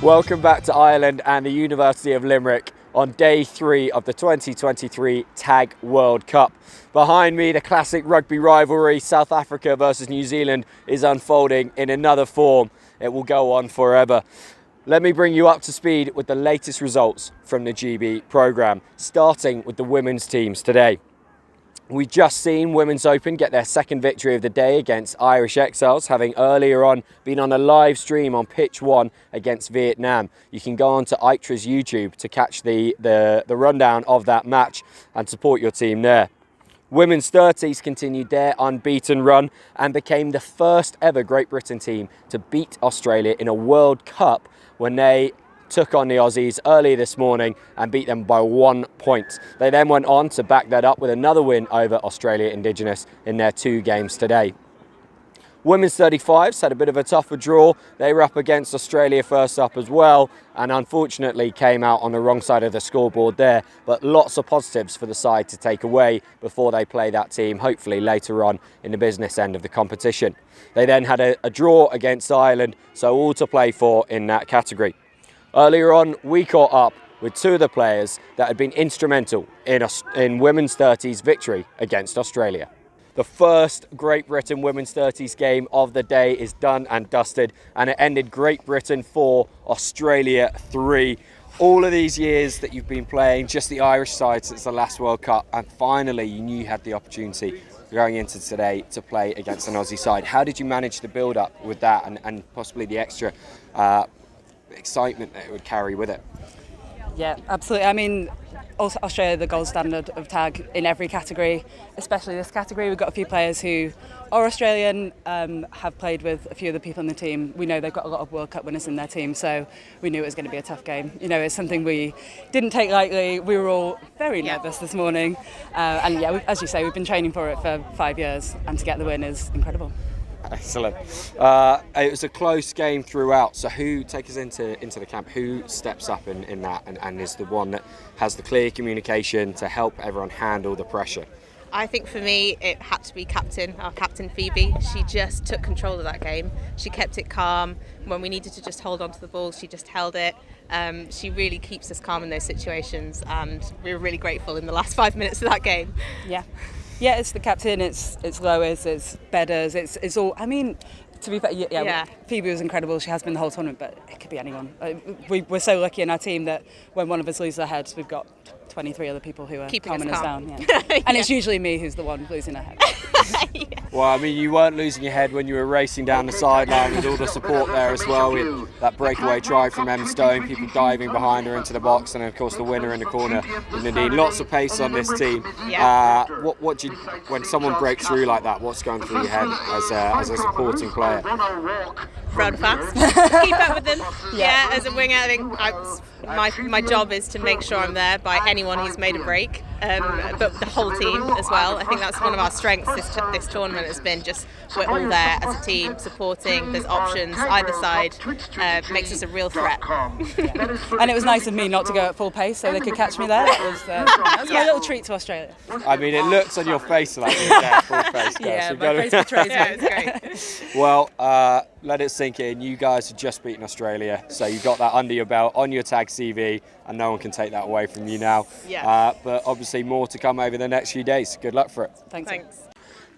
Welcome back to Ireland and the University of Limerick on day 3 of the 2023 Tag World Cup. Behind me, the classic rugby rivalry, South Africa versus New Zealand, is unfolding in another form. It will go on forever. Let me bring you up to speed with the latest results from the GB programme, starting with the women's teams today. We've just seen Women's Open get their second victory of the day against Irish Exiles, having earlier on been on a live stream on pitch 1 against Vietnam. You can go on to ITRA's YouTube to catch the rundown of that match and support your team there. Women's 30s continued their unbeaten run and became the first ever Great Britain team to beat Australia in a World Cup when they took on the Aussies early this morning and beat them by 1 point. They then went on to back that up with another win over Australia Indigenous in their 2 games today. Women's 35s had a bit of a tougher draw. They were up against Australia first up as well and unfortunately came out on the wrong side of the scoreboard there, but lots of positives for the side to take away before they play that team hopefully later on in the business end of the competition. They then had a draw against Ireland, so all to play for in that category. Earlier on, we caught up with 2 of the players that had been instrumental in Women's 30s victory against Australia. The first Great Britain Women's 30s game of the day is done and dusted, and it ended Great Britain 4, Australia 3. All of these years that you've been playing, just the Irish side since the last World Cup, and finally you knew you had the opportunity going into today to play against an Aussie side. How did you manage the build-up with that and possibly the extra excitement that it would carry with it? Yeah, absolutely. I mean, Australia are the gold standard of tag in every category, especially this category. We've got a few players who are Australian, have played with a few of the people in the team. We know they've got a lot of World Cup winners in their team, so we knew it was going to be a tough game. You know, it's something we didn't take lightly. We were all very nervous this morning, and yeah, as you say, we've been training for it for 5 years, and to get the win is incredible. Excellent. It was a close game throughout, so who, take us into the camp, who steps up in that and is the one that has the clear communication to help everyone handle the pressure? I think for me it had to be our captain Phoebe. She just took control of that game. She kept it calm. When we needed to just hold on to the ball, she just held it. She really keeps us calm in those situations, and we were really grateful in the last 5 minutes of that game. Yeah, it's the captain, it's Lois, it's Bedders, it's all. I mean, to be fair, yeah, Phoebe was incredible. She has been the whole tournament, but it could be anyone. We're so lucky in our team that when one of us loses their heads, we've got 23 other people who are calming us down. Yeah. And it's usually me who's the one losing her head. Yeah. Well, I mean, you weren't losing your head when you were racing down the sideline with all the support there as well. With that breakaway try from Em Stone, people diving behind her into the box, and of course the winner in the corner, Nadine. Lots of pace on this team. Yeah. When someone breaks through like that, what's going through your head as a supporting player? Run fast, keep up with them. Yeah, as a winger, I think my job is to make sure I'm there by anyone who's made a break, but the whole team as well. I think that's one of our strengths this tournament has been just we're all there as a team supporting. There's options either side, makes us a real threat. And it was nice of me not to go at full pace so they could catch me there. That was my little treat to Australia. I mean, it looks on your face like you're there at full pace. Yeah, my face betrays me. Yeah, it's great. Well, let it sink in. You guys have just beaten Australia, so you've got that under your belt on your tag CV, and no one can take that away from you now. Yeah. But obviously more to come over the next few days. Good luck for it. Thanks.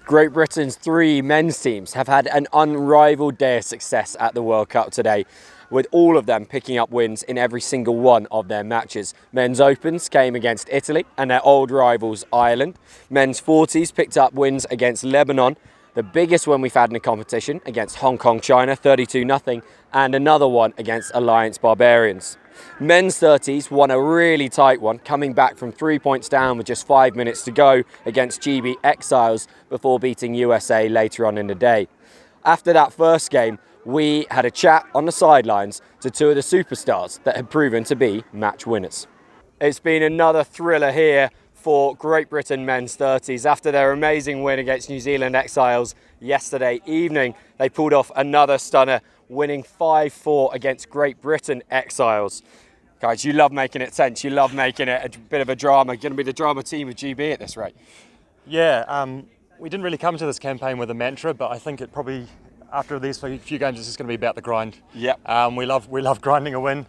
Great Britain's 3 men's teams have had an unrivaled day of success at the World Cup today, with all of them picking up wins in every single one of their matches. Men's Opens came against Italy and their old rivals Ireland. Men's 40s picked up wins against Lebanon, the biggest one we've had in the competition against Hong Kong China, 32-0, and another one against Alliance Barbarians. Men's 30s won a really tight one, coming back from 3 points down with just 5 minutes to go against GB Exiles before beating USA later on in the day. After that first game, we had a chat on the sidelines to 2 of the superstars that had proven to be match winners. It's been another thriller here for Great Britain men's 30s. After their amazing win against New Zealand Exiles yesterday evening, they pulled off another stunner, winning 5-4 against Great Britain Exiles. Guys, you love making it tense, you love making it a bit of a drama. You're going to be the drama team of GB at this rate. Yeah, we didn't really come to this campaign with a mantra, but I think it probably after these few games, it's just going to be about the grind. Yep. We love grinding a win.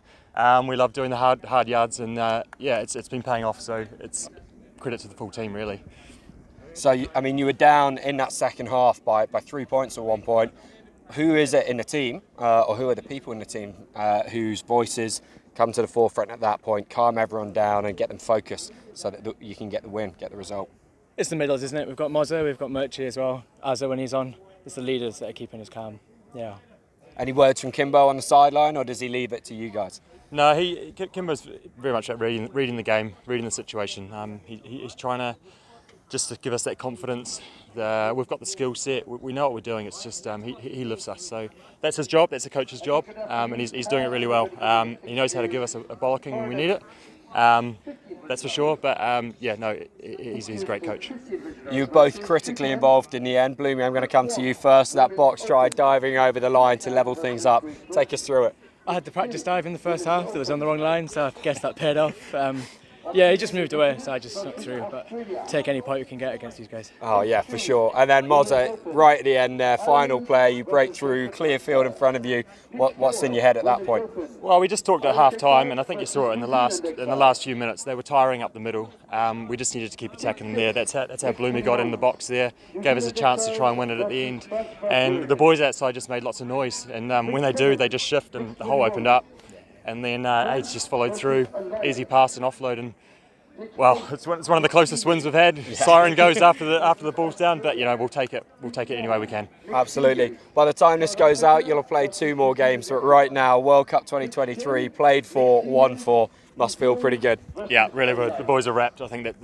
We love doing the hard yards, and yeah, it's been paying off. So it's credit to the full team, really. So, I mean, you were down in that second half by 3 points at one point. Who is it in the team, or who are the people in the team whose voices come to the forefront at that point, calm everyone down and get them focused so that you can get the win, get the result? It's the middles, isn't it? We've got Mozza, we've got Murchie as well. Azza when he's on. It's the leaders that are keeping us calm. Yeah. Any words from Kimbo on the sideline, or does he leave it to you guys? No, Kimbo's very much at reading the game, reading the situation. He's trying to just to give us that confidence. We've got the skill set. We know what we're doing. It's just he lifts us. So that's his job. That's the coach's job, and he's doing it really well. He knows how to give us a bollocking when we need it. That's for sure. But yeah, no, he's a great coach. You're both critically involved in the end. Bloomy, I'm going to come to you first. That box try, diving over the line to level things up. Take us through it. I had the practice dive in the first half that was on the wrong line, so I guess that paid off. Yeah, he just moved away, so I just snuck through. But take any point we can get against these guys. Oh yeah, for sure. And then Mozza, right at the end there, final play, you break through, clear field in front of you. What's in your head at that point? Well, we just talked at half time, and I think you saw it in the last few minutes. They were tiring up the middle. We just needed to keep attacking there. That's how Bloomy got in the box there, gave us a chance to try and win it at the end. And the boys outside just made lots of noise. And when they do, they just shift, and the hole opened up. And then AIDS just followed through, easy pass and offload, and well, it's one of the closest wins we've had. Yeah. Siren goes after the ball's down, but you know we'll take it. We'll take it any way we can. Absolutely. By the time this goes out, you'll have played 2 more games. But right now, World Cup 2023, played for, won for, must feel pretty good. Yeah, really. The boys are wrapped. I think that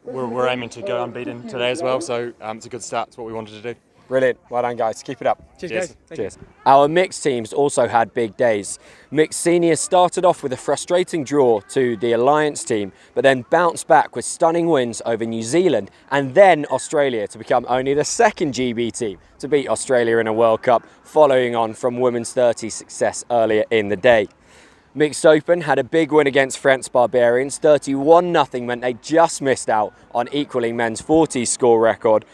we're aiming to go unbeaten today as well. So it's a good start. It's what we wanted to do. Brilliant. Well done, guys. Keep it up. Cheers, guys. Cheers. Our mixed teams also had big days. Mixed seniors started off with a frustrating draw to the Alliance team, but then bounced back with stunning wins over New Zealand and then Australia to become only the second GB team to beat Australia in a World Cup, following on from women's 30 success earlier in the day. Mixed Open had a big win against France Barbarians. 31-0 meant they just missed out on equaling men's 40 score record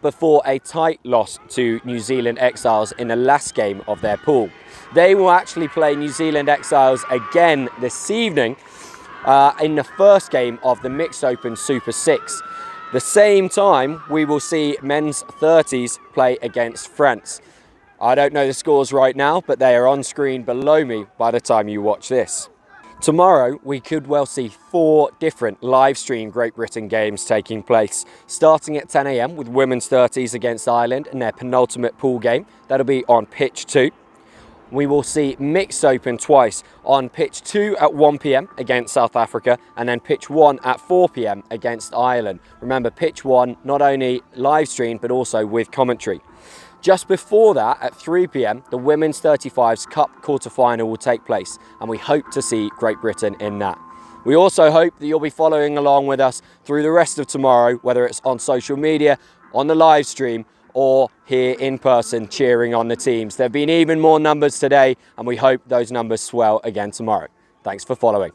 before a tight loss to New Zealand Exiles in the last game of their pool. They will actually play New Zealand Exiles again this evening in the first game of the Mixed Open Super 6. The same time, we will see men's 30s play against France. I don't know the scores right now, but they are on screen below me by the time you watch this. Tomorrow, we could well see 4 different live stream Great Britain games taking place, starting at 10 AM with women's 30s against Ireland in their penultimate pool game. That'll be on pitch 2. We will see Mixed Open twice on pitch 2 at 1 PM against South Africa and then pitch 1 at 4 PM against Ireland. Remember, pitch 1 not only live streamed but also with commentary. Just before that, at 3 PM, the Women's 35s Cup quarter-final will take place, and we hope to see Great Britain in that. We also hope that you'll be following along with us through the rest of tomorrow, whether it's on social media, on the live stream, or here in person cheering on the teams. There have been even more numbers today, and we hope those numbers swell again tomorrow. Thanks for following.